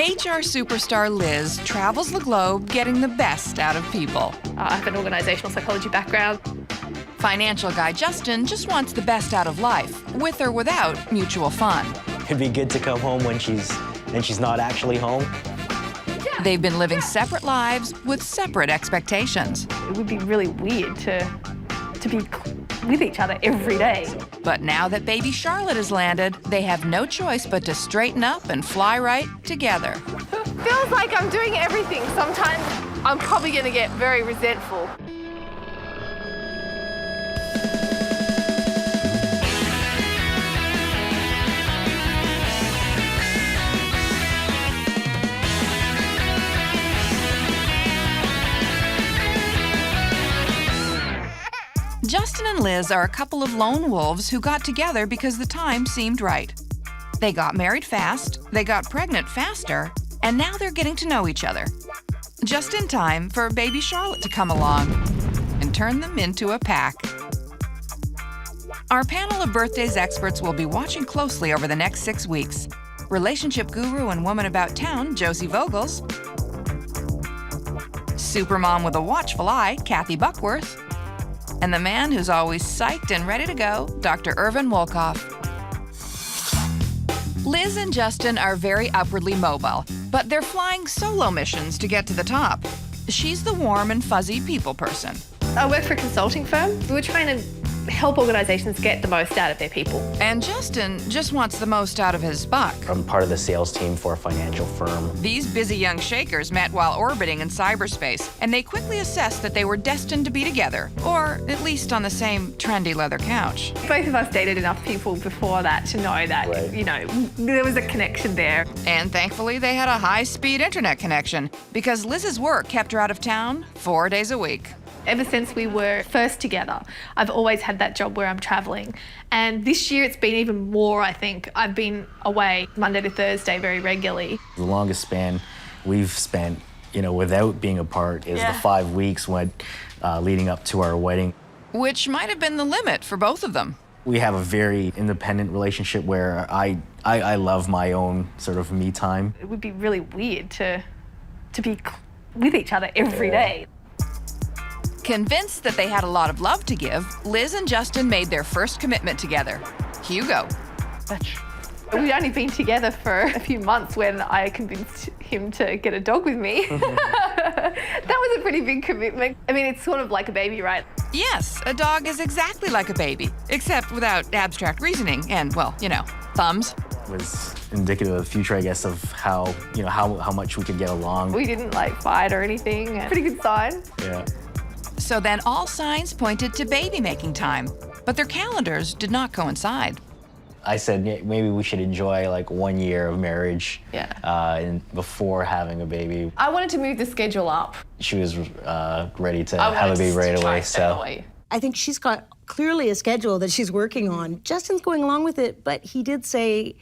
HR superstar Liz travels the globe getting the best out of people. I have an organizational psychology background. Financial guy Justin just wants the best out of life, with or without mutual fun. It'd be good to come home when she's not actually home. They've been living separate lives with separate expectations. It would be really weird to be with each other every day. But now that baby Charlotte has landed, they have no choice but to straighten up and fly right together. Feels like I'm doing everything. Sometimes I'm probably going to get very resentful. Justin and Liz are a couple of lone wolves who got together because the time seemed right. They got married fast, they got pregnant faster, and now they're getting to know each other. Just in time for baby Charlotte to come along and turn them into a pack. Our panel of birthdays experts will be watching closely over the next 6 weeks. Relationship guru and woman about town, Josie Vogels. Supermom with a watchful eye, Kathy Buckworth. And the man who's always psyched and ready to go, Dr. Irvin Wolkoff. Liz and Justin are very upwardly mobile, but they're flying solo missions to get to the top. She's the warm and fuzzy people person. I work for a consulting firm. We're trying to help organizations get the most out of their people. And Justin just wants the most out of his buck. I'm part of the sales team for a financial firm. These busy young shakers met while orbiting in cyberspace, and they quickly assessed that they were destined to be together, or at least on the same trendy leather couch. Both of us dated enough people before that to know that, Right. you know, there was a connection there. And thankfully, they had a high-speed internet connection, because Liz's work kept her out of town 4 days a week. Ever since we were first together, I've always had that job where I'm traveling. And this year it's been even more, I think. I've been away Monday to Thursday very regularly. The longest span we've spent, without being apart is the 5 weeks leading up to our wedding. Which might have been the limit for both of them. We have a very independent relationship where I love my own sort of me time. It would be really weird to be with each other every day. Convinced that they had a lot of love to give, Liz and Justin made their first commitment together, Hugo. We'd only been together for a few months when I convinced him to get a dog with me. That was a pretty big commitment. I mean, it's sort of like a baby, right? Yes, a dog is exactly like a baby, except without abstract reasoning and, well, thumbs. It was indicative of the future, I guess, of how much we could get along. We didn't fight or anything. Pretty good sign. Yeah. So then all signs pointed to baby-making time, but their calendars did not coincide. I said maybe we should enjoy 1 year of marriage before having a baby. I wanted to move the schedule up. She was ready to have a baby right away. So I think she's got clearly a schedule that she's working on. Justin's going along with it, but he did say,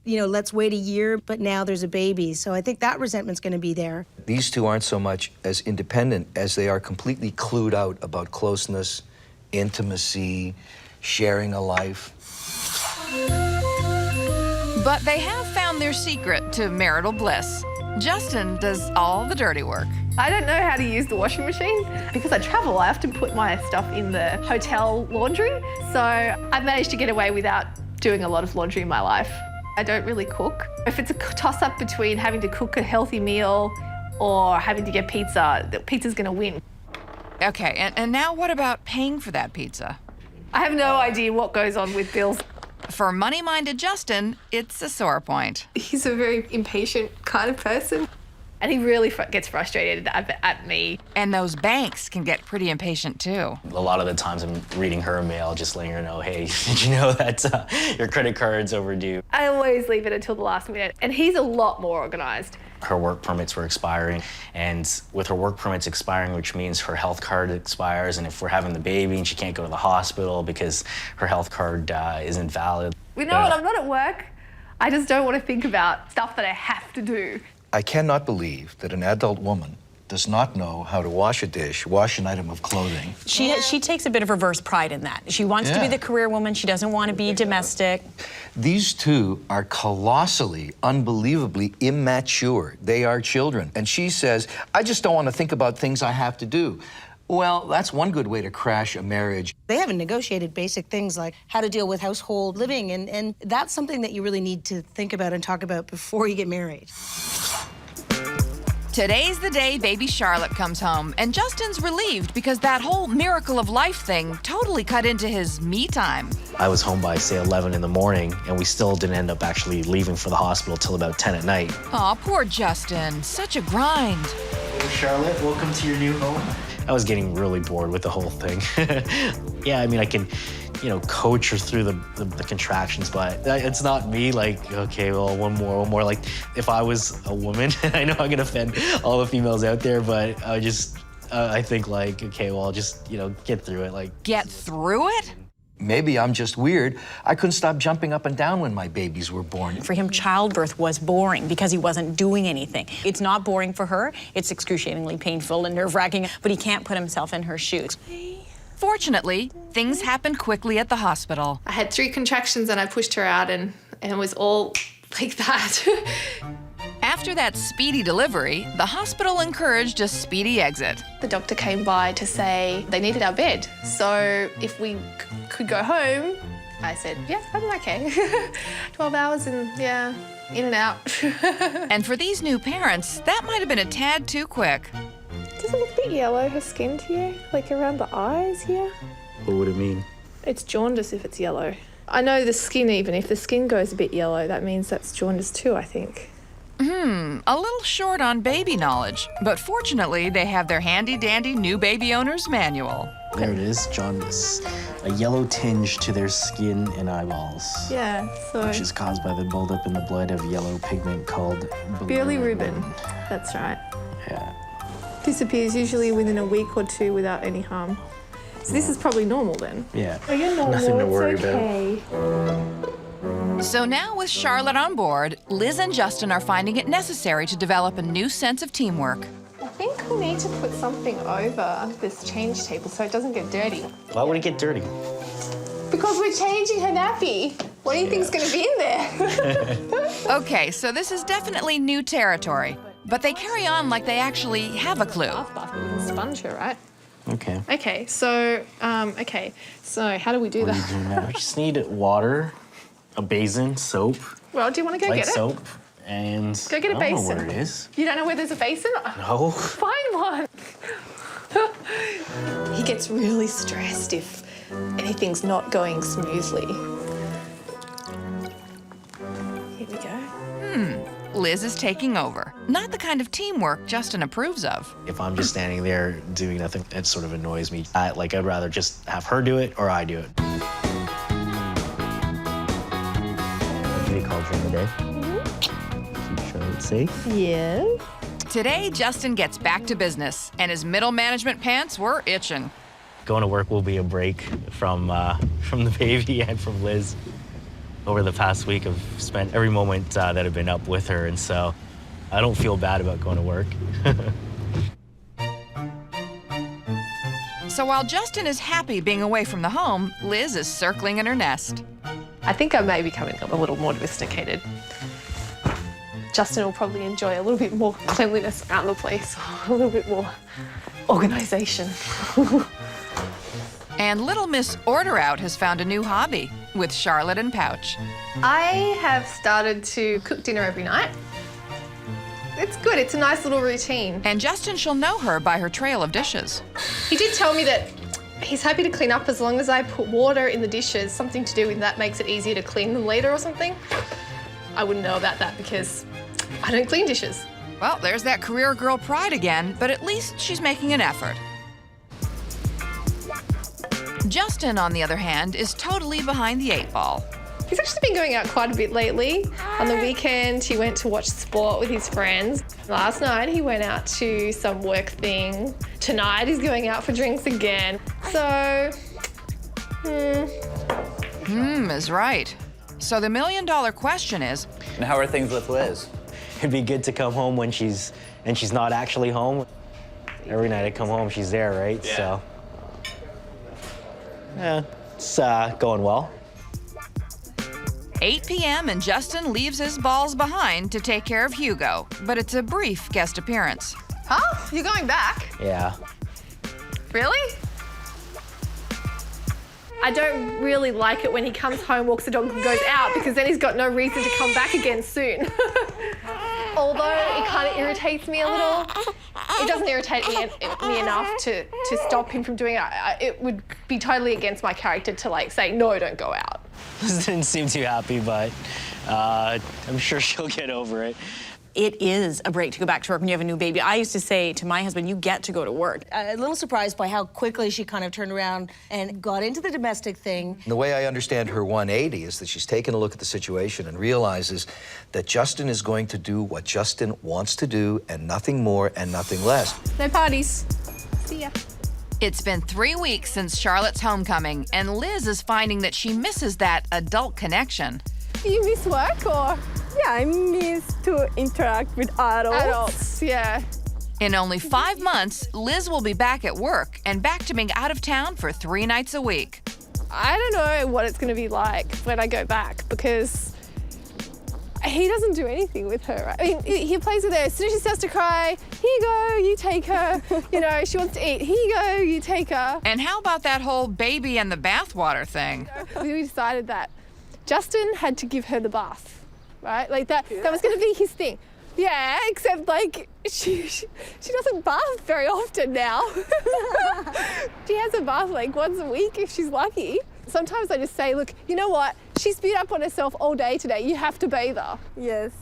let's wait a year, but now there's a baby. So I think that resentment's going to be there. These two aren't so much as independent as they are completely clued out about closeness, intimacy, sharing a life. But they have found their secret to marital bliss. Justin does all the dirty work. I don't know how to use the washing machine. Because I travel, I often put my stuff in the hotel laundry. So I've managed to get away without doing a lot of laundry in my life. I don't really cook. If it's a toss-up between having to cook a healthy meal or having to get pizza, the pizza's gonna win. Okay, and now what about paying for that pizza? I have no idea what goes on with bills. For money-minded Justin, it's a sore point. He's a very impatient kind of person. And he really gets frustrated at me. And those banks can get pretty impatient too. a lot of the times I'm reading her mail, just letting her know, hey, did you know that your credit card's overdue? I always leave it until the last minute. And he's a lot more organized. Her work permits were expiring, and with her work permits expiring, which means her health card expires, and if we're having the baby and she can't go to the hospital because her health card isn't valid. You know what, I'm not at work. I just don't want to think about stuff that I have to do. I cannot believe that an adult woman does not know how to wash a dish, wash an item of clothing. She takes a bit of reverse pride in that. She wants to be the career woman. She doesn't want to be domestic. These two are colossally, unbelievably immature. They are children. And she says, I just don't want to think about things I have to do. Well, that's one good way to crash a marriage. They haven't negotiated basic things like how to deal with household living, and that's something that you really need to think about and talk about before you get married. Today's the day baby Charlotte comes home, and Justin's relieved because that whole miracle of life thing totally cut into his me time. I was home by, say, 11 in the morning, and we still didn't end up actually leaving for the hospital till about 10 at night. Aw, poor Justin. Such a grind. Hey, Charlotte, welcome to your new home. I was getting really bored with the whole thing. Yeah, I mean, I can, coach her through the contractions, but it's not me, like, okay, well, one more. Like, if I was a woman, I know I'm gonna offend all the females out there, but I think, like, okay, well, I'll just, get through it. Like, get through it? Maybe I'm just weird. I couldn't stop jumping up and down when my babies were born. For him, childbirth was boring because he wasn't doing anything. It's not boring for her. It's excruciatingly painful and nerve-wracking, but he can't put himself in her shoes. Fortunately, things happened quickly at the hospital. I had 3 contractions and I pushed her out and it was all like that. After that speedy delivery, the hospital encouraged a speedy exit. The doctor came by to say they needed our bed. So if we could go home, I said, yeah, I'm okay. 12 hours and, yeah, in and out. And for these new parents, that might have been a tad too quick. Does it look a bit yellow, her skin to you? Like around the eyes here? what would it mean? It's jaundice if it's yellow. I know the skin, even if the skin goes a bit yellow, that means that's jaundice too, I think. A little short on baby knowledge, but fortunately they have their handy-dandy new baby owner's manual. There it is, jaundice. A yellow tinge to their skin and eyeballs. Yeah, so... Which is caused by the buildup in the blood of yellow pigment called bilirubin. That's right. Yeah. Disappears usually within a week or 2 without any harm. So this is probably normal then? Yeah. Oh, you're normal. Nothing to it's worry okay. about. So now with Charlotte on board, Liz and Justin are finding it necessary to develop a new sense of teamwork. I think we need to put something over this change table so it doesn't get dirty. Why would it get dirty? Because we're changing her nappy. What do you think's going to be in there? Okay, so this is definitely new territory, but they carry on like they actually have a clue. Bath, we can sponge her, right? Okay. Okay, so how do we do What that? do you do now? We just need water, a basin, soap, Well, do you want to go light get it? soap, and Go get a I don't basin. know where it is. You don't know where there's a basin? No. Find one. He gets really stressed if anything's not going smoothly. Here we go. Liz is taking over. Not the kind of teamwork Justin approves of. If I'm just standing there doing nothing, it sort of annoys me. I'd rather just have her do it or I do it. Any call during the day? Keep Charlotte safe. Yes. Today, Justin gets back to business, and his middle management pants were itching. Going to work will be a break from the baby and from Liz. Over the past week, I've spent every moment that I've been up with her, and so I don't feel bad about going to work. So while Justin is happy being away from the home, Liz is circling in her nest. I think I may be becoming a little more domesticated. Justin will probably enjoy a little bit more cleanliness around the place, a little bit more organisation. And little Miss Order Out has found a new hobby with Charlotte and Pouch. I have started to cook dinner every night. It's good, it's a nice little routine. And Justin shall know her by her trail of dishes. He did tell me that he's happy to clean up as long as I put water in the dishes, something to do with that makes it easier to clean them later or something. I wouldn't know about that because I don't clean dishes. Well, there's that career girl pride again, but at least she's making an effort. Justin, on the other hand, is totally behind the 8 ball. He's actually been going out quite a bit lately. On the weekend, he went to watch sport with his friends. Last night, he went out to some work thing. Tonight, he's going out for drinks again. So, is right. So the $1 million question is, And how are things with Liz? It'd be good to come home when she's not actually home. Every night I come home, she's there, right? Yeah. So, yeah, it's going well. 8 p.m. and Justin leaves his balls behind to take care of Hugo, but it's a brief guest appearance. Huh? You're going back? Yeah. Really? I don't really like it when he comes home, walks the dog and goes out, because then he's got no reason to come back again soon. Although it kind of irritates me a little. It doesn't irritate me enough to stop him from doing it. It would be totally against my character to like say, no, don't go out. Liz didn't seem too happy, but I'm sure she'll get over it. It is a break to go back to work when you have a new baby. I used to say to my husband, you get to go to work. A little surprised by how quickly she kind of turned around and got into the domestic thing. The way I understand her 180 is that she's taken a look at the situation and realizes that Justin is going to do what Justin wants to do and nothing more and nothing less. No parties. See ya. It's been 3 weeks since Charlotte's homecoming, and Liz is finding that she misses that adult connection. Do you miss work or? Yeah, I miss to interact with adults. Adults, yeah. In only 5 months, Liz will be back at work and back to being out of town for 3 nights a week. I don't know what it's going to be like when I go back, because he doesn't do anything with her. Right? I mean, he plays with her. As soon as she starts to cry, here you go, you take her. You know, she wants to eat, here you go, you take her. And how about that whole baby and the bathwater thing? We decided that Justin had to give her the bath. Right, like that was going to be his thing. Yeah, except like she doesn't bath very often now. She has a bath like once a week if she's lucky. Sometimes I just say, look, you know what? She's beat up on herself all day today. You have to bathe her. Yes.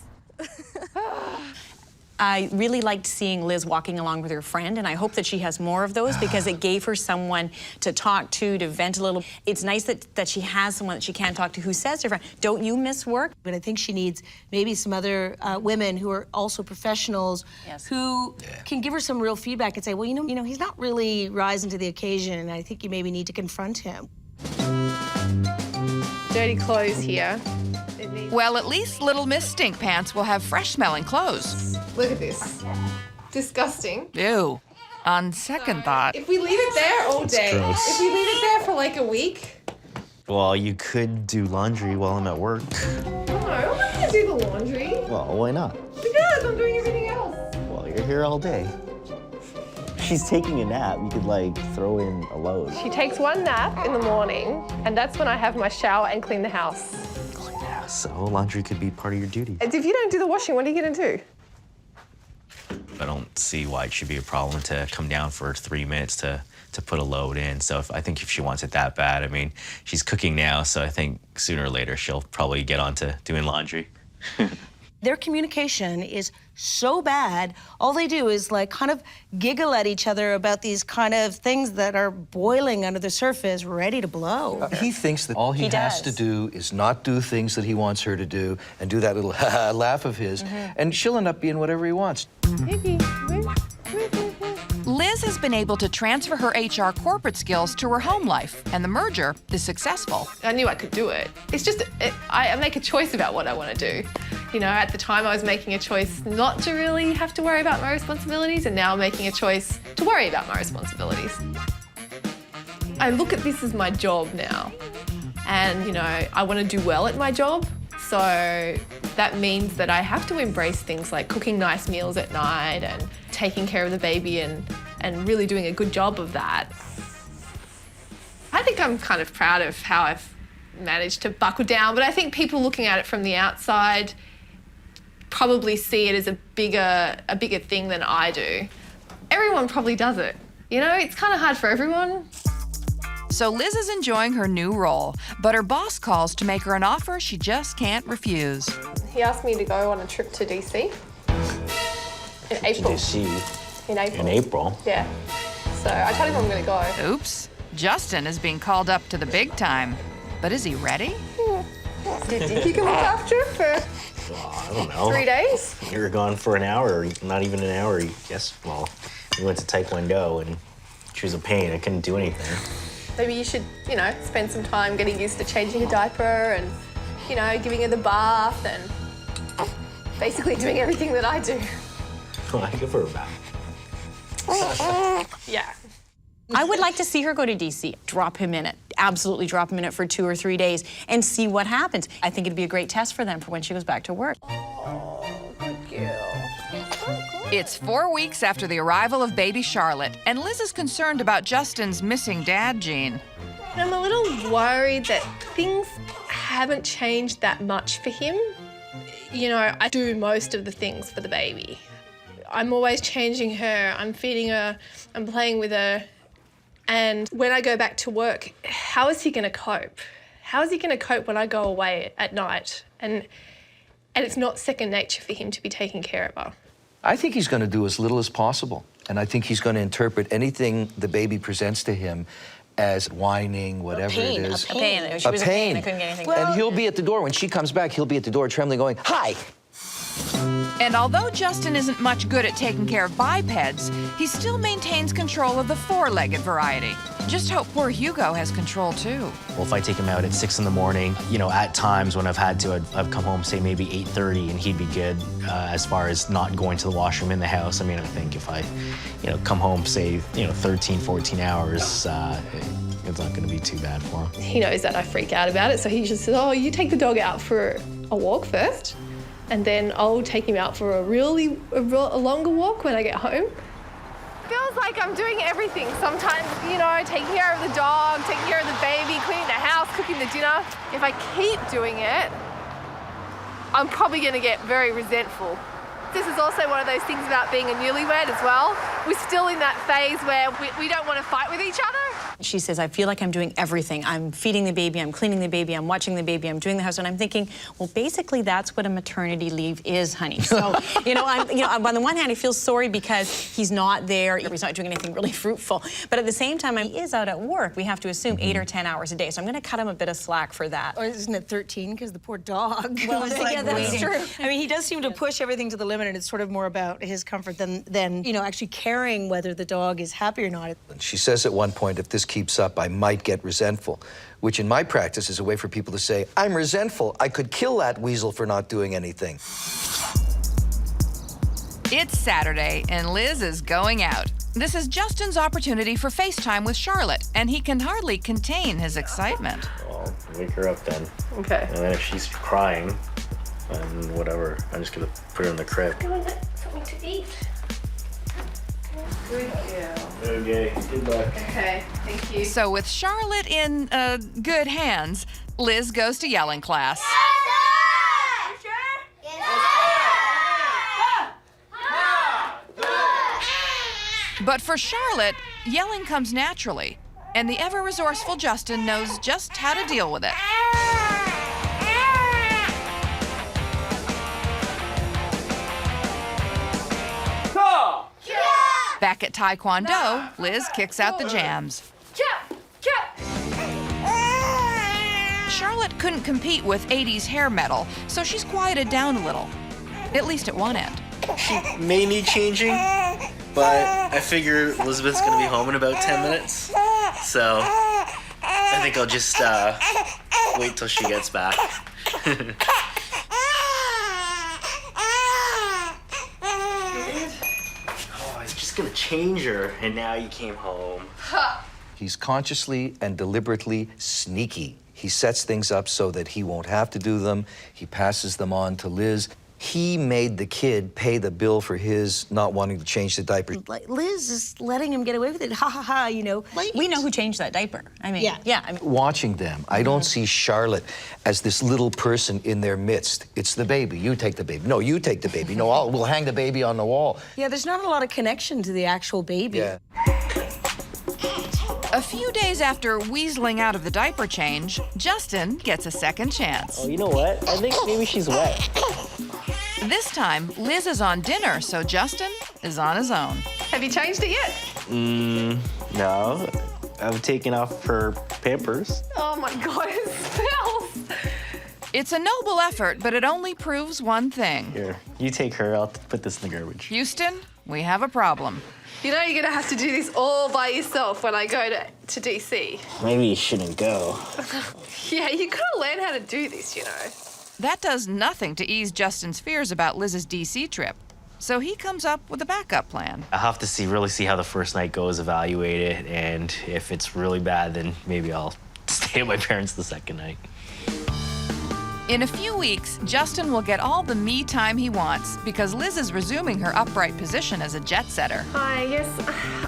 I really liked seeing Liz walking along with her friend, and I hope that she has more of those because it gave her someone to talk to vent a little. It's nice that she has someone that she can talk to who says to her friend, don't you miss work? But I think she needs maybe some other women who are also professionals who can give her some real feedback and say, well, you know, he's not really rising to the occasion, and I think you maybe need to confront him. Dirty clothes here. Well, at least little Miss Stink Pants will have fresh-smelling clothes. Look at this. Disgusting. Ew. On second thought. If we leave it there all day, gross. if we leave it there for like a week, Well, you could do laundry while I'm at work. no, I'm not gonna do the laundry. Well, why not? Because I'm doing everything else. Well, you're here all day. She's taking a nap. You could, like, throw in a load. She takes one nap in the morning, and that's when I have my shower and clean the house. Yeah, so laundry could be part of your duty. And if you don't do the washing, what are you gonna do? I don't see why it should be a problem to come down for 3 minutes to put a load in. So I think if she wants it that bad, I mean, she's cooking now, so I think sooner or later she'll probably get on to doing laundry. Their communication is so bad. All they do is like kind of giggle at each other about these kind of things that are boiling under the surface, ready to blow. He thinks that all he has to do is not do things that he wants her to do and do that little laugh of his, and she'll end up being whatever he wants. Liz has been able to transfer her HR corporate skills to her home life, and the merger is successful. I knew I could do it. It's just, I make a choice about what I want to do. You know, at the time I was making a choice not to really have to worry about my responsibilities, and now I'm making a choice to worry about my responsibilities. I look at this as my job now, and you know, I want to do well at my job, so that means that I have to embrace things like cooking nice meals at night and taking care of the baby and really doing a good job of that. I think I'm kind of proud of how I've managed to buckle down, but I think people looking at it from the outside probably see it as a bigger thing than I do. Everyone probably does it. You know, it's kind of hard for everyone. So Liz is enjoying her new role, but her boss calls to make her an offer she just can't refuse. He asked me to go on a trip to DC in April. In April. In April? Yeah. So I told him I'm going to go. Oops. Justin is being called up to the big time. But is he ready? Did you think you can look after him for I don't know. 3 days? You were gone for an hour, or not even an hour. Yes, well, we went to Taekwondo, and she was a pain. I couldn't do anything. Maybe you should, you know, spend some time getting used to changing a diaper and, you know, giving her the bath and basically doing everything that I do. Well, I give her a bath. Yeah. I would like to see her go to DC, drop him in it, absolutely drop him in it for 2 or 3 days and see what happens. I think it'd be a great test for them for when she goes back to work. It's 4 weeks after the arrival of baby Charlotte, and Liz is concerned about Justin's missing dad gene. I'm a little worried that things haven't changed that much for him. You know, I do most of the things for the baby. I'm always changing her, I'm feeding her, I'm playing with her. And when I go back to work, how is he going to cope? How is he going to cope when I go away at night? And it's not second nature for him to be taking care of her. I think he's going to do as little as possible. And I think he's going to interpret anything the baby presents to him as whining, whatever it is. A pain. She was in pain. I couldn't get anything. And he'll be at the door. When she comes back, he'll be at the door trembling, going, "Hi." And although Justin isn't much good at taking care of bipeds, he still maintains control of the four-legged variety. Just hope poor Hugo has control too. Well, if I take him out at 6 in the morning, you know, at times when I've had to, I've come home, say maybe 8:30, and he'd be good as far as not going to the washroom in the house. I mean, I think if I, you know, come home, say, 13, 14 hours, it's not going to be too bad for him. He knows that I freak out about it, so he just says, "Oh, you take the dog out for a walk first, and then I'll take him out for a longer walk when I get home." Feels like I'm doing everything. Sometimes, taking care of the dog, taking care of the baby, cleaning the house, cooking the dinner. If I keep doing it, I'm probably going to get very resentful. This is also one of those things about being a newlywed as well. We're still in that phase where we don't want to fight with each other. She says, I feel like I'm doing everything. I'm feeding the baby, I'm cleaning the baby, I'm watching the baby, I'm doing the house. And I'm thinking, well, basically that's what a maternity leave is, honey. So, on the one hand, I feel sorry because he's not there, he's not doing anything really fruitful. But at the same time, he is out at work. We have to assume 8 or 10 hours a day. So I'm going to cut him a bit of slack for that. Or isn't it 13? Because the poor dog. Well, yeah, that's true. I mean, he does seem to push everything to the limit, and it's sort of more about his comfort than actually caring whether the dog is happy or not. She says at one point, if this keeps up, I might get resentful, which in my practice is a way for people to say, I'm resentful. I could kill that weasel for not doing anything. It's Saturday, and Liz is going out. This is Justin's opportunity for FaceTime with Charlotte, and he can hardly contain his excitement. Well, wake her up then. Okay. And then if she's crying, then whatever, I'm just gonna put her in the crib. Go and get something to eat. Good girl. Okay, good luck. Okay, thank you. So with Charlotte in good hands, Liz goes to yelling class. But for Charlotte, yelling comes naturally, and the ever-resourceful Justin knows just how to deal with it. Back at Taekwondo, Liz kicks out the jams. Charlotte couldn't compete with 80s hair metal, so she's quieted down a little, at least at one end. She may need changing, but I figure Elizabeth's gonna be home in about 10 minutes. So I think I'll just wait till she gets back. Gonna change her, and now you came home. He's consciously and deliberately sneaky. He sets things up so that he won't have to do them. He passes them on to Liz. He made the kid pay the bill for his not wanting to change the diaper. Like, Liz is letting him get away with it. Ha ha ha, We know who changed that diaper. I mean, yeah. I mean, watching them, I don't see Charlotte as this little person in their midst. It's the baby. You take the baby. No, you take the baby. No, we'll hang the baby on the wall. Yeah, there's not a lot of connection to the actual baby. Yeah. A few days after weaseling out of the diaper change, Justin gets a second chance. Oh, you know what? I think maybe she's wet. This time, Liz is on dinner, so Justin is on his own. Have you changed it yet? No. I've taken off her Pampers. Oh my God, it smells. It's a noble effort, but it only proves one thing. Here, you take her. I'll put this in the garbage. Houston, we have a problem. You're gonna have to do this all by yourself when I go to DC. Maybe you shouldn't go. Yeah, you gotta learn how to do this, That does nothing to ease Justin's fears about Liz's DC trip. So he comes up with a backup plan. I have to really see how the first night goes, evaluate it, and if it's really bad, then maybe I'll stay at my parents' the second night. In a few weeks, Justin will get all the me time he wants because Liz is resuming her upright position as a jet setter. Hi, yes.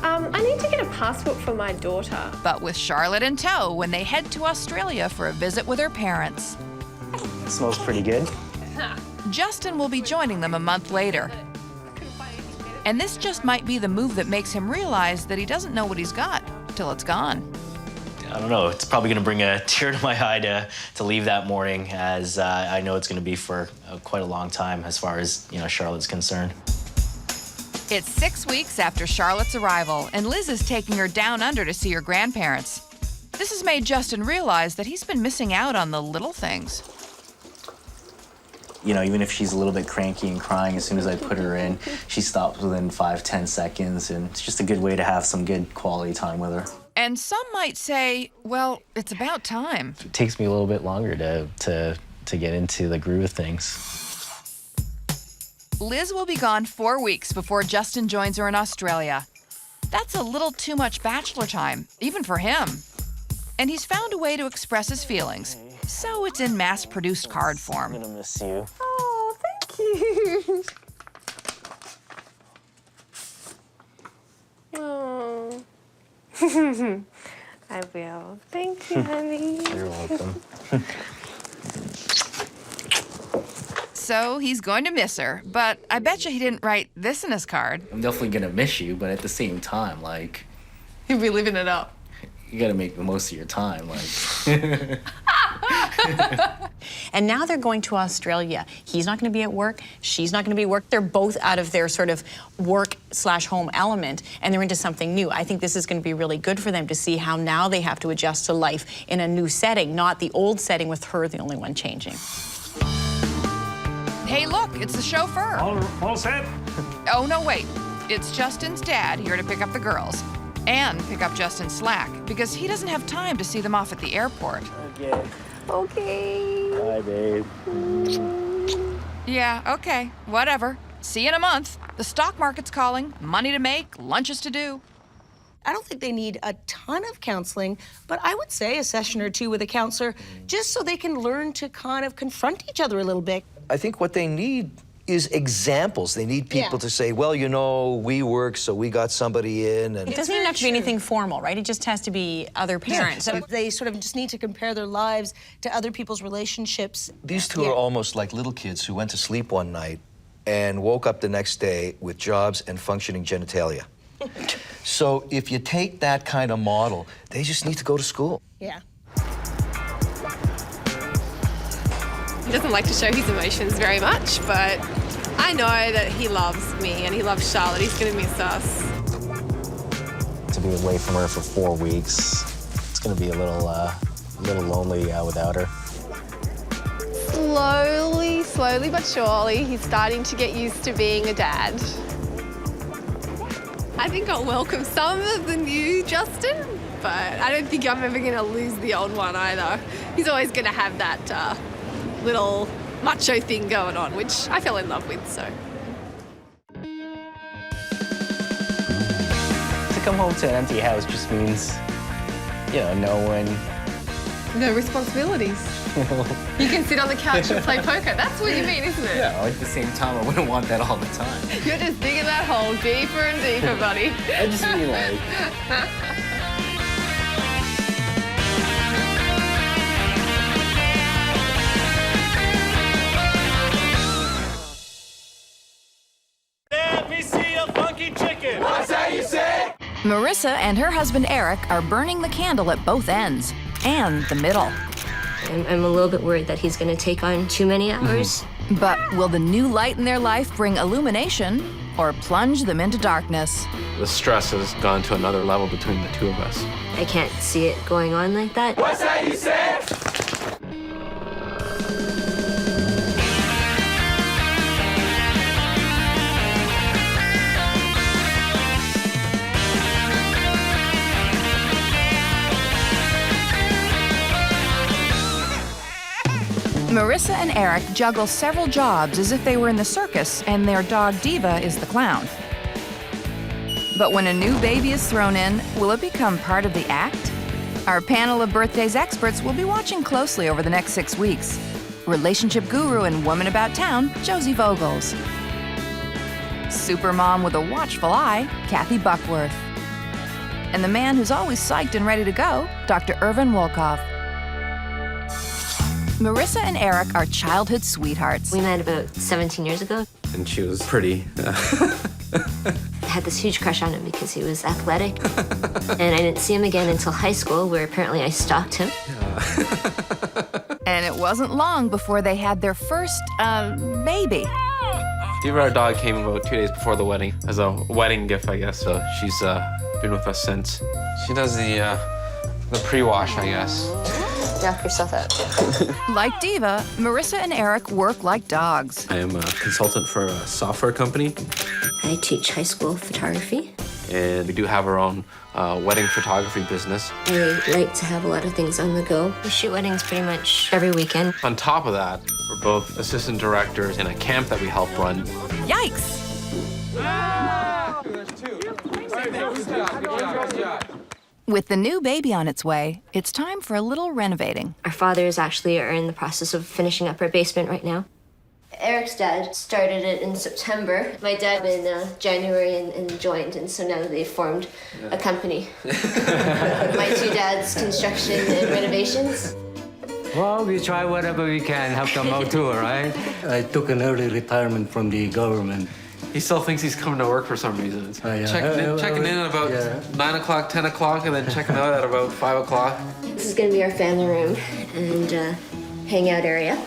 I need to get a passport for my daughter. But with Charlotte in tow when they head to Australia for a visit with her parents. It smells pretty good. Justin will be joining them a month later. And this just might be the move that makes him realize that he doesn't know what he's got till it's gone. I don't know, it's probably gonna bring a tear to my eye to leave that morning, as I know it's gonna be for quite a long time as far as, Charlotte's concerned. It's 6 weeks after Charlotte's arrival, and Liz is taking her down under to see her grandparents. This has made Justin realize that he's been missing out on the little things. Even if she's a little bit cranky and crying, as soon as I put her in, she stops within 5-10 seconds, and it's just a good way to have some good quality time with her. And some might say, well, it's about time. It takes me a little bit longer to get into the groove of things. Liz will be gone 4 weeks before Justin joins her in Australia. That's a little too much bachelor time, even for him. And he's found a way to express his feelings, so it's in mass-produced card form. I'm gonna miss you. Oh, thank you. Oh. I will. Thank you, honey. You're welcome. So he's going to miss her, but I bet you he didn't write this in his card. I'm definitely gonna miss you, but at the same time, He'll be living it up. you gotta make the most of your time, And now they're going to Australia. He's not going to be at work. She's not going to be at work. They're both out of their sort of work/home element, and they're into something new. I think this is going to be really good for them to see how now they have to adjust to life in a new setting, not the old setting with her the only one changing. Hey, look, it's the chauffeur. All set? Oh, no, wait. It's Justin's dad here to pick up the girls and pick up Justin's slack because he doesn't have time to see them off at the airport. Okay. Okay. Bye, babe. Yeah, okay, whatever. See you in a month. The stock market's calling, money to make, lunches to do. I don't think they need a ton of counseling, but I would say a session or two with a counselor just so they can learn to kind of confront each other a little bit. I think what they need is examples. They need people to say, well, we work, so we got somebody in. And It doesn't even have to be anything formal, right? It just has to be other parents. So they sort of just need to compare their lives to other people's relationships. These two are almost like little kids who went to sleep one night and woke up the next day with jobs and functioning genitalia. So if you take that kind of model, they just need to go to school. Yeah. He doesn't like to show his emotions very much, but I know that he loves me and he loves Charlotte. He's going to miss us. To be away from her for 4 weeks, it's gonna be a little lonely without her. Slowly but surely, he's starting to get used to being a dad. I think I'll welcome some of the new Justin, but I don't think I'm ever going to lose the old one either. He's always going to have that little macho thing going on, which I fell in love with, so. To come home to an empty house just means, no one. No responsibilities. You can sit on the couch and play poker. That's what you mean, isn't it? Yeah, at the same time, I wouldn't want that all the time. You're just digging that hole deeper and deeper, buddy. I just mean Let me see a funky chicken. What's that you say? Marissa and her husband Eric are burning the candle at both ends and the middle. I'm a little bit worried that he's going to take on too many hours. But will the new light in their life bring illumination or plunge them into darkness? The stress has gone to another level between the two of us. I can't see it going on like that. What's that you say? Marissa and Eric juggle several jobs as if they were in the circus and their dog Diva is the clown. But when a new baby is thrown in, will it become part of the act? Our panel of birthdays experts will be watching closely over the next 6 weeks. Relationship guru and woman about town, Josie Vogels. Supermom with a watchful eye, Kathy Buckworth. And the man who's always psyched and ready to go, Dr. Irvin Wolkoff. Marissa and Eric are childhood sweethearts. We met about 17 years ago. And she was pretty. I had this huge crush on him because he was athletic. And I didn't see him again until high school, where apparently I stalked him. And it wasn't long before they had their first, baby. Diva, our dog, came about 2 days before the wedding as a wedding gift, I guess. So she's been with us since. She does the pre-wash, I guess. Knock yourself out. Like Diva, Marissa and Eric work like dogs. I am a consultant for a software company. I teach high school photography. And we do have our own wedding photography business. I like to have a lot of things on the go. We shoot weddings pretty much every weekend. On top of that, we're both assistant directors in a camp that we help run. Yikes! With the new baby on its way, it's time for a little renovating. Our fathers actually are in the process of finishing up our basement right now. Eric's dad started it in September. My dad in January and joined, and so now they've formed a company. My two dads, construction and renovations. Well, we try whatever we can, help them out too, right? I took an early retirement from the government. He still thinks he's coming to work for some reason. Yeah. Checking in at about 9 o'clock, 10 o'clock, and then checking out at about 5 o'clock. This is gonna be our family room and hangout area.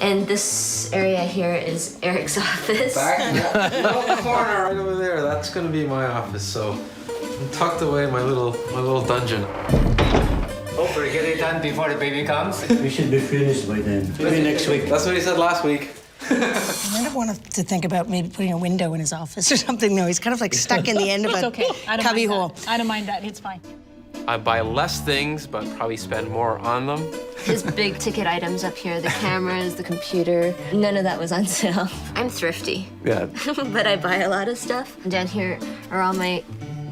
And this area here is Eric's office. Back little corner right over there. That's gonna be my office. So I'm tucked away in my little dungeon. Hopefully get it done before the baby comes. We should be finished by then. Maybe next week. That's what he said last week. I might have wanted to think about maybe putting a window in his office or something. No, he's kind of like stuck in the end of a cubby hole. I don't mind that. It's fine. I buy less things, but probably spend more on them. His big ticket items up here, the cameras, the computer, none of that was on sale. I'm thrifty. Yeah. But I buy a lot of stuff. Down here are all my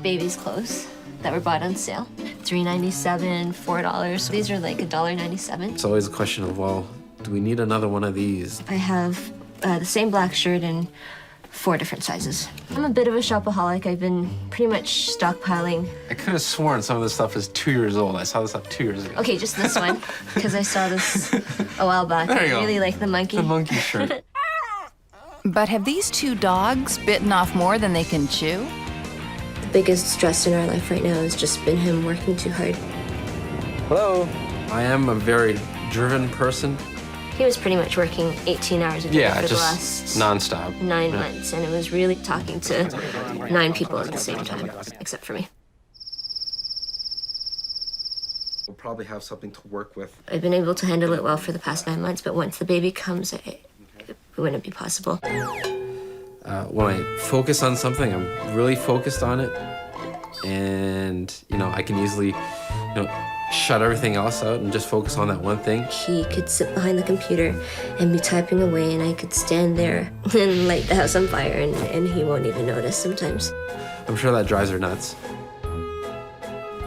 baby's clothes that were bought on sale. $3.97, $4. These are like $1.97. It's always a question of, well, do we need another one of these? I have the same black shirt in 4 different sizes. I'm a bit of a shopaholic. I've been pretty much stockpiling. I could have sworn some of this stuff is 2 years old. I saw this stuff 2 years ago. Okay, just this one, because I saw this a while back. There you go. I really like the monkey. The monkey shirt. But have these two dogs bitten off more than they can chew? The biggest stress in our life right now has just been him working too hard. Hello. I am a very driven person. He was pretty much working 18 hours a day for the last nonstop. 9 months, and it was really talking to 9 people at the same time, except for me. We'll probably have something to work with. I've been able to handle it well for the past 9 months, but once the baby comes, it wouldn't be possible. When I focus on something, I'm really focused on it, and I can easily, shut everything else out and just focus on that one thing. He could sit behind the computer and be typing away, and I could stand there and light the house on fire, and he won't even notice sometimes. I'm sure that drives her nuts.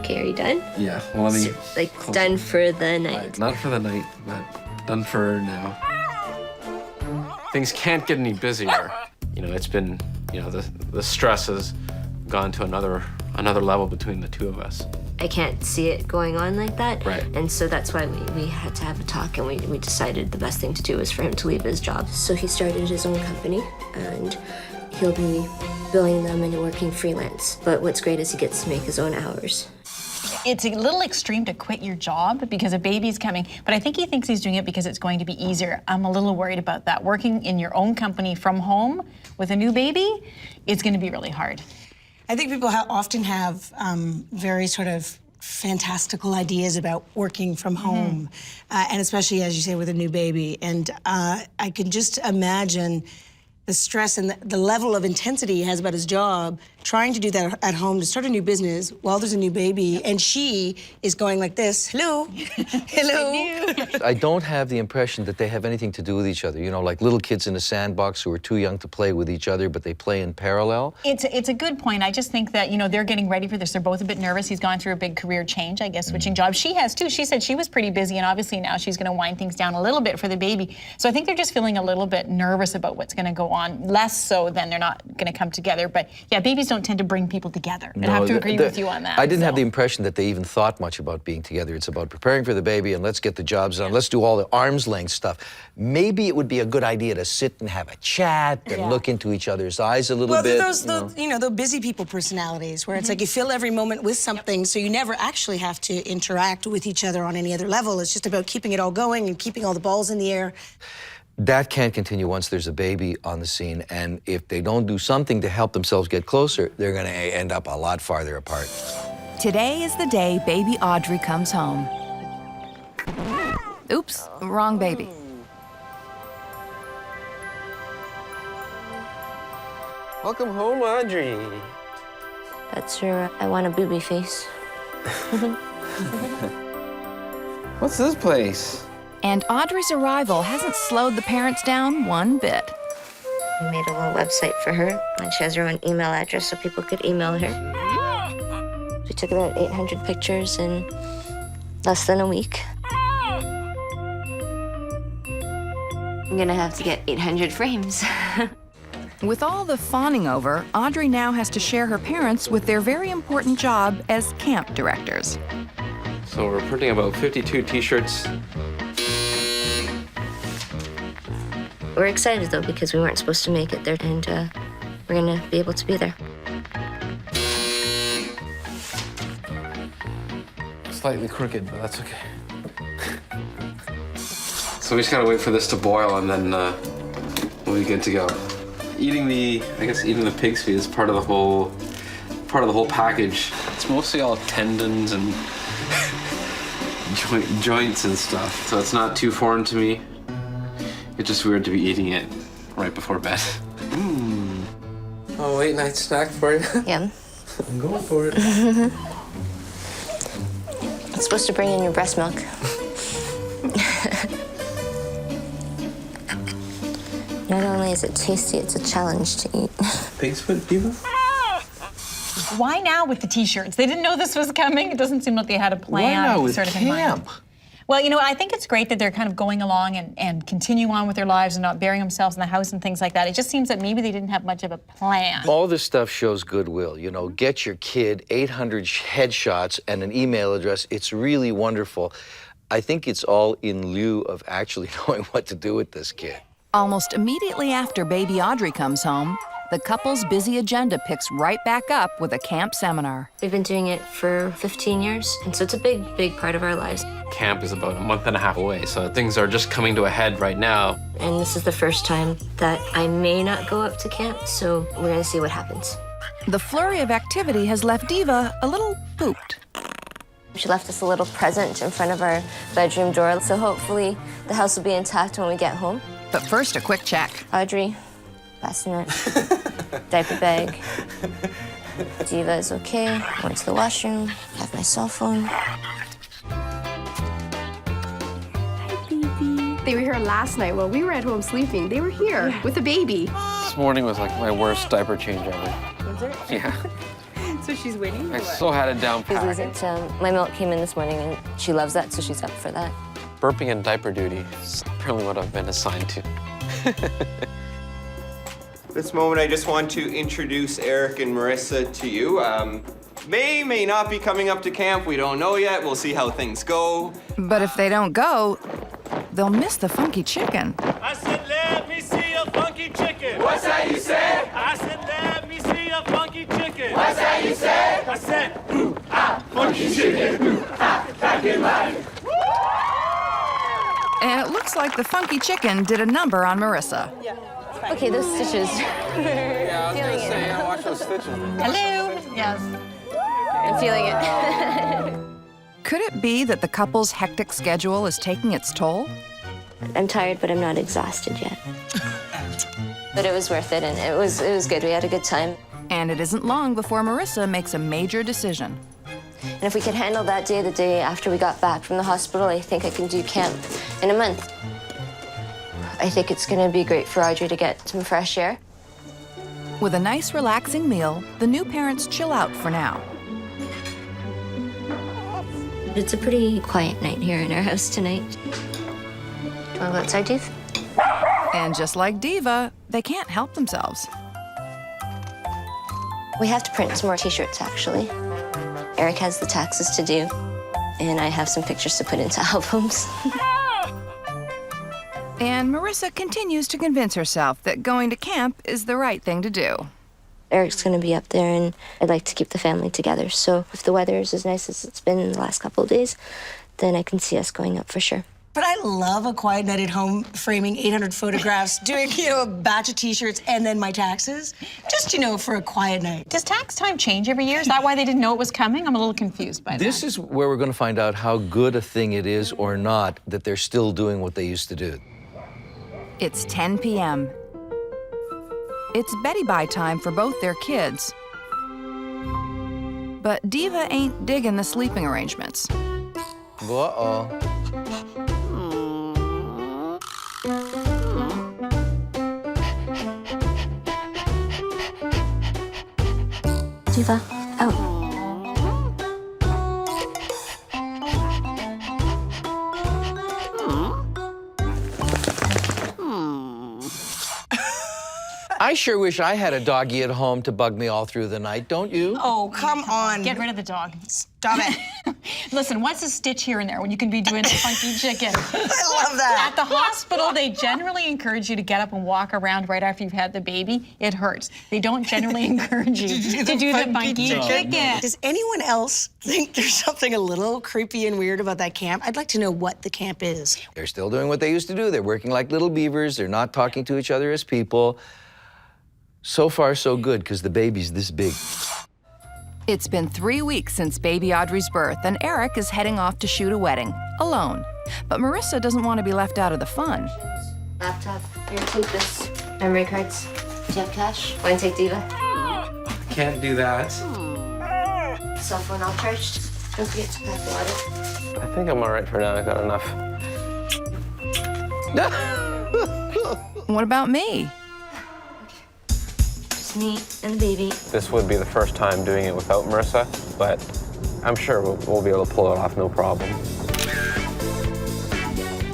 Okay, are you done? Yeah, well, let me... Done for the night. Not for the night, but done for now. Things can't get any busier. It's been, the stress has gone to another level between the two of us. I can't see it going on like that. Right. And so that's why we had to have a talk, and we decided the best thing to do was for him to leave his job. So he started his own company, and he'll be billing them and working freelance. But what's great is he gets to make his own hours. It's a little extreme to quit your job because a baby's coming, but I think he thinks he's doing it because it's going to be easier. I'm a little worried about that. Working in your own company from home with a new baby, it's going to be really hard. I think people often have very sort of fantastical ideas about working from home, and especially, as you say, with a new baby. And I can just imagine the stress and the level of intensity he has about his job, trying to do that at home to start a new business while there's a new baby, and she is going like this, hello, hello. I don't have the impression that they have anything to do with each other. You know, like little kids in a sandbox who are too young to play with each other, but they play in parallel. It's a good point. I just think that, you know, they're getting ready for this. They're both a bit nervous. He's gone through a big career change, I guess, switching jobs. She has too. She said she was pretty busy, and obviously now she's going to wind things down a little bit for the baby. So I think they're just feeling a little bit nervous about what's going to go on. Less so than they're not going to come together. But yeah, babies don't tend to bring people together. I have to agree with you on that. I didn't have the impression that they even thought much about being together. It's about preparing for the baby and let's get the jobs done. Let's do all the arm's length stuff. Maybe it would be a good idea to sit and have a chat and look into each other's eyes a little bit. Well, those the busy people personalities where it's like you fill every moment with something, so you never actually have to interact with each other on any other level. It's just about keeping it all going and keeping all the balls in the air. That can't continue once there's a baby on the scene, and if they don't do something to help themselves get closer, they're going to end up a lot farther apart. Today is the day baby Audrey comes home. Oops, wrong baby. Welcome home, Audrey. That's her I want a booby face. What's this place? And Audrey's arrival hasn't slowed the parents down one bit. We made a little website for her, and she has her own email address so people could email her. We took about 800 pictures in less than a week. I'm gonna have to get 800 frames. With all the fawning over, Audrey now has to share her parents with their very important job as camp directors. So we're printing about 52 t-shirts. We're excited, though, because we weren't supposed to make it there, and we're gonna be able to be there. Slightly crooked, but that's okay. So we just gotta wait for this to boil, and then we'll be good to go. Eating the pig's feet is part of the whole package. It's mostly all tendons and joints and stuff, so it's not too foreign to me. It's just weird to be eating it right before bed. Oh, late night snack for you? Yeah. I'm going for it. It's supposed to bring in your breast milk. Not only is it tasty, it's a challenge to eat. Pig's foot fever? Why now with the t-shirts? They didn't know this was coming. It doesn't seem like they had a plan. Why now with sort of camp? Well, you know, I think it's great that they're kind of going along and continue on with their lives and not burying themselves in the house and things like that. It just seems that maybe they didn't have much of a plan. All this stuff shows goodwill. You know, get your kid 800 headshots and an email address. It's really wonderful. I think it's all in lieu of actually knowing what to do with this kid. Almost immediately after baby Audrey comes home, the couple's busy agenda picks right back up with a camp seminar. We've been doing it for 15 years, and so it's a big, big part of our lives. Camp is about a month and a half away, so things are just coming to a head right now. And this is the first time that I may not go up to camp, so we're gonna see what happens. The flurry of activity has left Diva a little pooped. She left us a little present in front of our bedroom door, so hopefully the house will be intact when we get home. But first, a quick check. Audrey, bassinet, diaper bag. Diva is okay. Went to the washroom, have my cell phone. Hi, baby. They were here last night while we were at home sleeping. They were here with a baby. This morning was like my worst diaper change ever. Was it? Yeah. So she's waiting? I still had it down pat. My milk came in this morning, and she loves that, so she's up for that. Burping and diaper duty is apparently what I've been assigned to. This moment, I just want to introduce Eric and Marissa to you. May not be coming up to camp. We don't know yet. We'll see how things go. But if they don't go, they'll miss the funky chicken. I said, let me see a funky chicken. What's that you said? I said, let me see a funky chicken. What's that you said? I said, Ooh, ah, funky chicken. Ooh, ah, back in line. And it looks like the funky chicken did a number on Marissa. Yeah. Okay, those stitches. Yeah, I was gonna say, watch those stitches. Hello. Yes. I'm feeling it. Could it be that the couple's hectic schedule is taking its toll? I'm tired, but I'm not exhausted yet. But it was worth it, and it was good. We had a good time. And it isn't long before Marissa makes a major decision. And if we could handle that day the day after we got back from the hospital, I think I can do camp in a month. I think it's going to be great for Audrey to get some fresh air. With a nice, relaxing meal, the new parents chill out for now. It's a pretty quiet night here in our house tonight. Do you want to go outside, Dave? And just like Diva, they can't help themselves. We have to print some more t-shirts, actually. Eric has the taxes to do, and I have some pictures to put into albums. And Marissa continues to convince herself that going to camp is the right thing to do. Eric's going to be up there, and I'd like to keep the family together. So if the weather is as nice as it's been in the last couple of days, then I can see us going up for sure. But I love a quiet night at home, framing 800 photographs, doing, a batch of T-shirts, and then my taxes. Just, for a quiet night. Does tax time change every year? Is that why they didn't know it was coming? I'm a little confused by that. This is where we're going to find out how good a thing it is or not that they're still doing what they used to do. It's 10 p.m. It's Betty Bye time for both their kids. But Diva ain't digging the sleeping arrangements. Uh-oh. Diva, out. I sure wish I had a doggy at home to bug me all through the night, don't you? Oh, come on. Get rid of the dog. Stop it. Listen, what's a stitch here and there when you can be doing the funky chicken? I love that. At the hospital, they generally encourage you to get up and walk around right after you've had the baby. It hurts. They don't generally encourage you to do the funky chicken. Does anyone else think there's something a little creepy and weird about that camp? I'd like to know what the camp is. They're still doing what they used to do. They're working like little beavers. They're not talking to each other as people. So far, so good, because the baby's this big. It's been 3 weeks since baby Audrey's birth, and Eric is heading off to shoot a wedding, alone. But Marissa doesn't want to be left out of the fun. Laptop, here, take this. Memory cards. Do you have cash? Want to take Diva? Can't do that. Cell phone all charged. Don't forget to pack water. I think I'm all right for now. I got enough. What about me? Just me and the baby. This would be the first time doing it without Marissa, but I'm sure we'll be able to pull it off, no problem.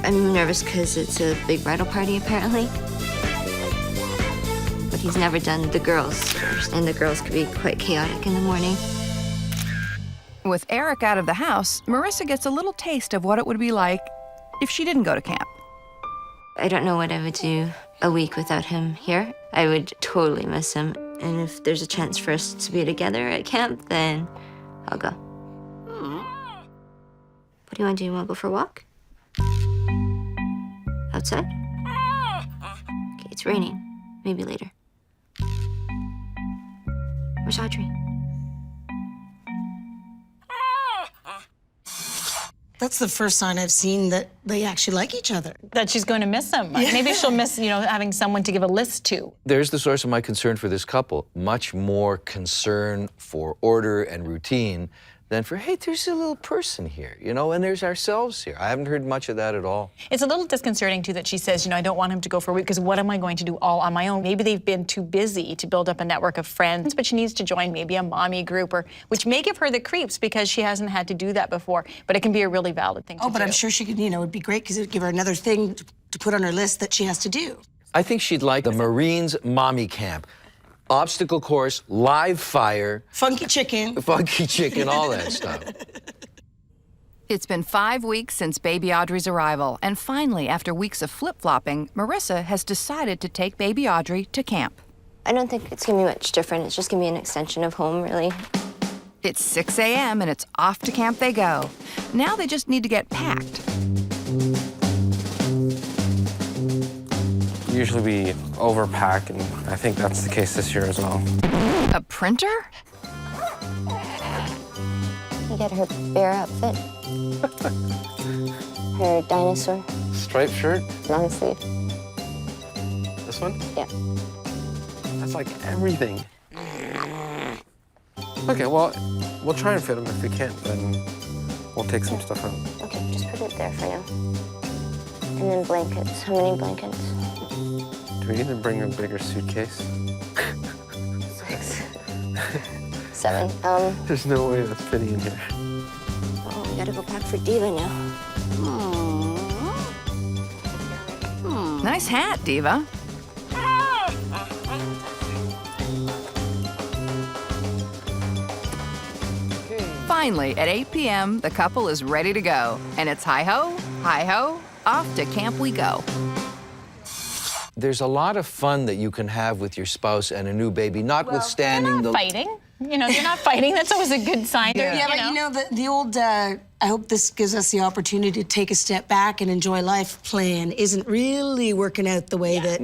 I'm nervous because it's a big bridal party, apparently. But he's never done the girls first, and the girls could be quite chaotic in the morning. With Eric out of the house, Marissa gets a little taste of what it would be like if she didn't go to camp. I don't know what I would do a week without him here. I would totally miss him. And if there's a chance for us to be together at camp, then I'll go. What do you want to do? You want to go for a walk? Outside? Okay, it's raining. Maybe later. Where's Audrey? That's the first sign I've seen that they actually like each other. That she's going to miss him. Yeah. Maybe she'll miss, having someone to give a list to. There's the source of my concern for this couple. Much more concern for order and routine than for, hey, there's a little person here, and there's ourselves here. I haven't heard much of that at all. It's a little disconcerting, too, that she says, I don't want him to go for a week because what am I going to do all on my own? Maybe they've been too busy to build up a network of friends, but she needs to join maybe a mommy group, which may give her the creeps because she hasn't had to do that before, but it can be a really valid thing to do. Oh, but I'm sure she could, it'd be great because it would give her another thing to put on her list that she has to do. I think she'd like the Marines Mommy Camp. Obstacle course, live fire. Funky chicken, all that stuff. It's been 5 weeks since baby Audrey's arrival, and finally, after weeks of flip-flopping, Marissa has decided to take baby Audrey to camp. I don't think it's gonna be much different. It's just gonna be an extension of home, really. It's 6 a.m. and it's off to camp they go. Now they just need to get packed. Usually we overpack, and I think that's the case this year as well. A printer? You get her bear outfit. Her dinosaur. Striped shirt. Long sleeve. The This one? Yeah. That's like everything. Okay, well, we'll try and fit them. If we can't, then we'll take some stuff out. Okay, just put it there for now. And then blankets. How many blankets? Do we need to bring a bigger suitcase? 6, 7. There's no way that's fitting in here. Oh, we gotta go pack for Diva now. Nice hat, Diva. Finally, at 8 p.m., the couple is ready to go. And it's hi-ho, off to camp we go. There's a lot of fun that you can have with your spouse and a new baby, notwithstanding they're not fighting. You know, they're not fighting. That's always a good sign. Yeah, but you know, the old, I hope this gives us the opportunity to take a step back and enjoy life plan isn't really working out the way that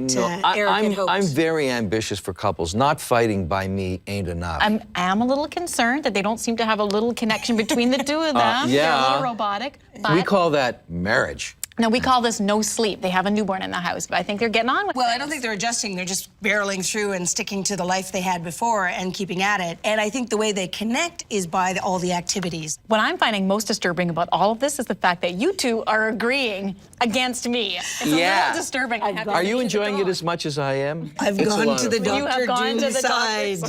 Eric had hoped. I'm very ambitious for couples. Not fighting by me ain't enough. I am a little concerned that they don't seem to have a little connection between the two of them. Yeah. They're a little robotic. But We call that marriage. no, we call this no sleep. They have a newborn in the house, but I think they're getting on with it. Well, I don't think they're adjusting. They're just barreling through and sticking to the life they had before and keeping at it. And I think the way they connect is by all the activities. What I'm finding most disturbing about all of this is the fact that you two are agreeing against me. It's a little disturbing. Are you enjoying it as much as I am? I've gone to the You have Dr. gone to Doom the side.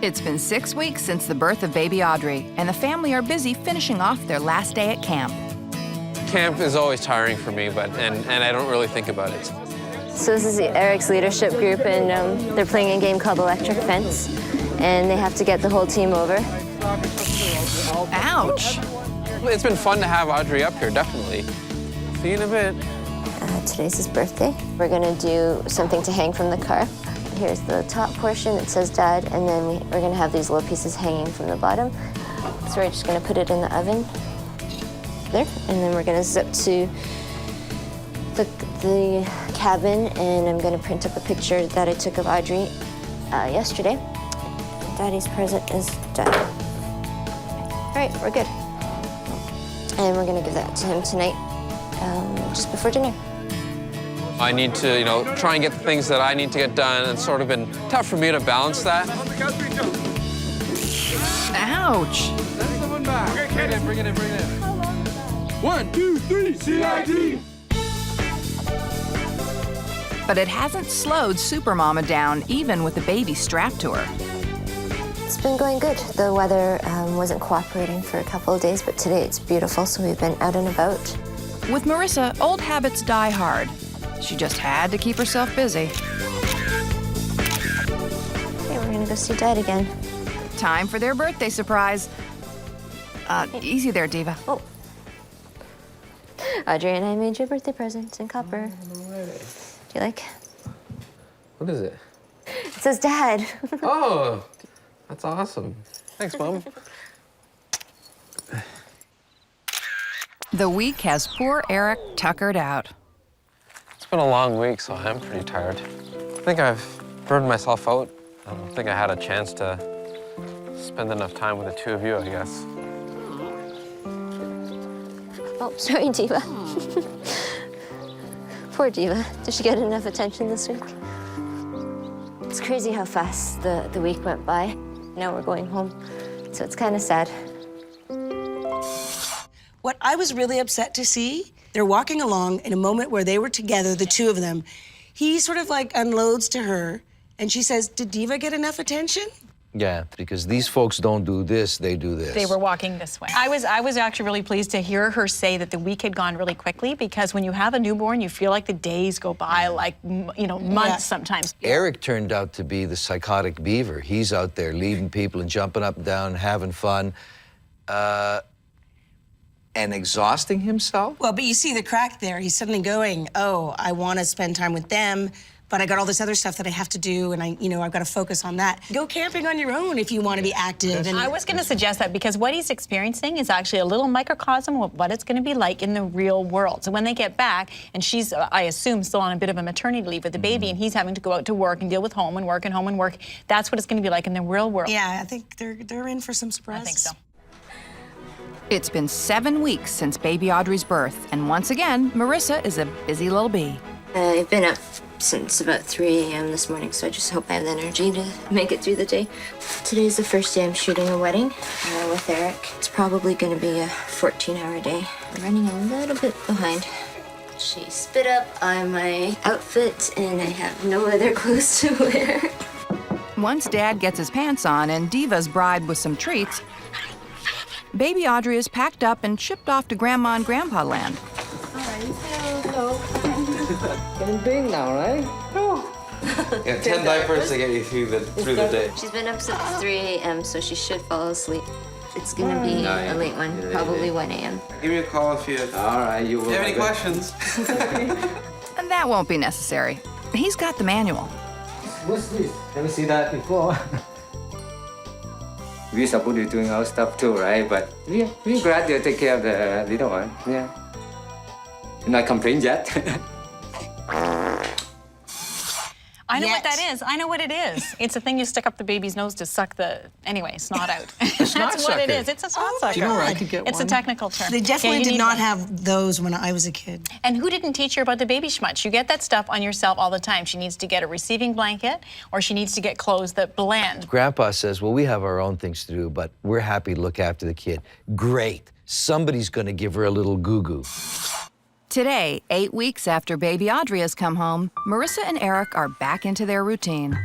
It's been 6 weeks since the birth of baby Audrey, and the family are busy finishing off their last day at camp. Camp is always tiring for me, but and I don't really think about it. So this is Eric's leadership group, and they're playing a game called Electric Fence, and they have to get the whole team over. Ouch! It's been fun to have Audrey up here, definitely. See you in a bit. Today's his birthday. We're gonna do something to hang from the car. Here's the top portion, it says Dad, and then we're gonna have these little pieces hanging from the bottom. So we're just gonna put it in the oven. There, and then we're gonna zip to the cabin, and I'm gonna print up a picture that I took of Audrey yesterday. Daddy's present is done. All right, we're good. And we're gonna give that to him tonight, just before dinner. I need to, try and get the things that I need to get done, and it's sort of been tough for me to balance that. Ouch! Okay, bring it in. 1, 2, 3, CID! But it hasn't slowed Supermama down, even with the baby strapped to her. It's been going good. The weather wasn't cooperating for a couple of days, but today it's beautiful, so we've been out and about. With Marissa, old habits die hard. She just had to keep herself busy. Okay, we're gonna go see Dad again. Time for their birthday surprise. Easy there, Diva. Oh. Audrey and I made you a birthday present in copper. Do you like? What is it? It says Dad. Oh, that's awesome. Thanks, Mom. The week has poor Eric tuckered out. It's been a long week, so I'm pretty tired. I think I've burned myself out. I don't think I had a chance to spend enough time with the two of you, I guess. Oh, sorry, Diva. Poor Diva. Did she get enough attention this week? It's crazy how fast the week went by. Now we're going home, so it's kind of sad. What I was really upset to see, they're walking along in a moment where they were together, the two of them. He sort of like unloads to her, and she says, "Did Diva get enough attention?" Yeah, because these folks don't do this, they do this. They were walking this way. I was actually really pleased to hear her say that the week had gone really quickly, because when you have a newborn, you feel like the days go by like, months sometimes. Eric turned out to be the psychotic beaver. He's out there leading people and jumping up and down, having fun, and exhausting himself. Well, but you see the crack there. He's suddenly going, "Oh, I want to spend time with them, but I got all this other stuff that I have to do, and I've got to focus on that." Go camping on your own if you want to be active. And I was going to suggest that, because what he's experiencing is actually a little microcosm of what it's going to be like in the real world. So when they get back, and she's, I assume, still on a bit of a maternity leave with the baby, and he's having to go out to work and deal with home and work, that's what it's going to be like in the real world. Yeah, I think they're in for some surprises. I think so. It's been 7 weeks since baby Audrey's birth, and once again, Marissa is a busy little bee. I've been up since about 3 a.m. this morning, so I just hope I have the energy to make it through the day. Today's the first day I'm shooting a wedding with Eric. It's probably going to be a 14-hour day. I'm running a little bit behind. She spit up on my outfit, and I have no other clothes to wear. Once Dad gets his pants on and Diva's bribed with some treats, baby Audrey is packed up and shipped off to Grandma and Grandpa land. Hello. Getting big now, right? Oh. Yeah, 10 diapers to get you through the day. She's been up since 3 a.m., so she should fall asleep. It's gonna be a late one, probably 1 a.m. Give me a call if you. All right, you will. If you have any questions? And that won't be necessary. He's got the manual. What's this? Never see that before. We're supposed to be doing our stuff too, right? But we're glad to take care of the little one. Yeah. Not complain yet. I know what that is. I know what it is. It's a thing you stick up the baby's nose to suck the, anyway, snot out. That's what it is. It's a snot sucker. Do you know where I could get It's one? a technical term. They definitely you did need not one. have those when I was a kid. And who didn't teach her about the baby schmutz? You get that stuff on yourself all the time. She needs to get a receiving blanket, or she needs to get clothes that blend. Grandpa says, well, we have our own things to do, but we're happy to look after the kid. Great. Somebody's going to give her a little goo-goo. Today, 8 weeks after baby Audrey has come home, Marissa and Eric are back into their routine.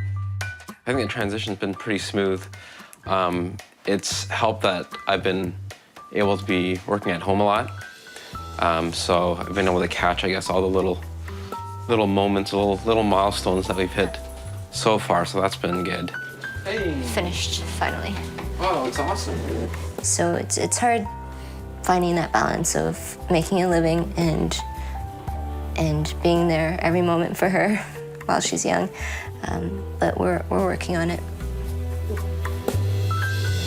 I think the transition's been pretty smooth. It's helped that I've been able to be working at home a lot. So I've been able to catch, I guess, all the little moments, little milestones that we've hit so far. So that's been good. Hey. Finished, finally. Oh, it's awesome. So it's hard finding that balance of making a living and being there every moment for her while she's young. But we're working on it.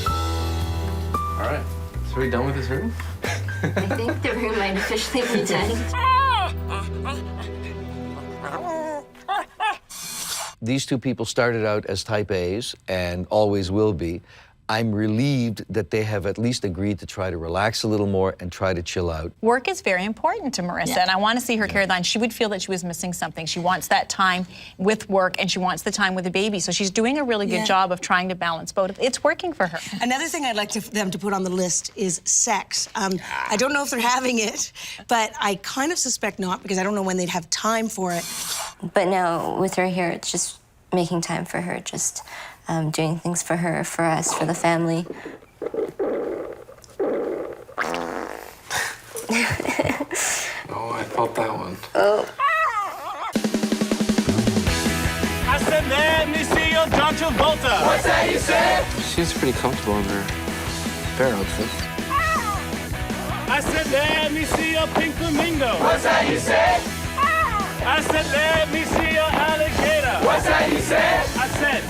All right, so are we done with this room? I think the room might officially be done. These two people started out as type A's and always will be. I'm relieved that they have at least agreed to try to relax a little more and try to chill out. Work is very important to Marissa, and I want to see her carry on. She would feel that she was missing something. She wants that time with work, and she wants the time with the baby. So she's doing a really good job of trying to balance both. It's working for her. Another thing I'd like them to put on the list is sex. I don't know if they're having it, but I kind of suspect not because I don't know when they'd have time for it. But now with her here, it's just making time for her, just doing things for her, for us, for the family. Oh, I felt that one. Oh. I said, let me see your John Travolta. What's that you said? She's pretty comfortable in her bear outfit. I said, let me see your pink flamingo. What's that you said? I said, let me see your alligator. What's that you said? I said,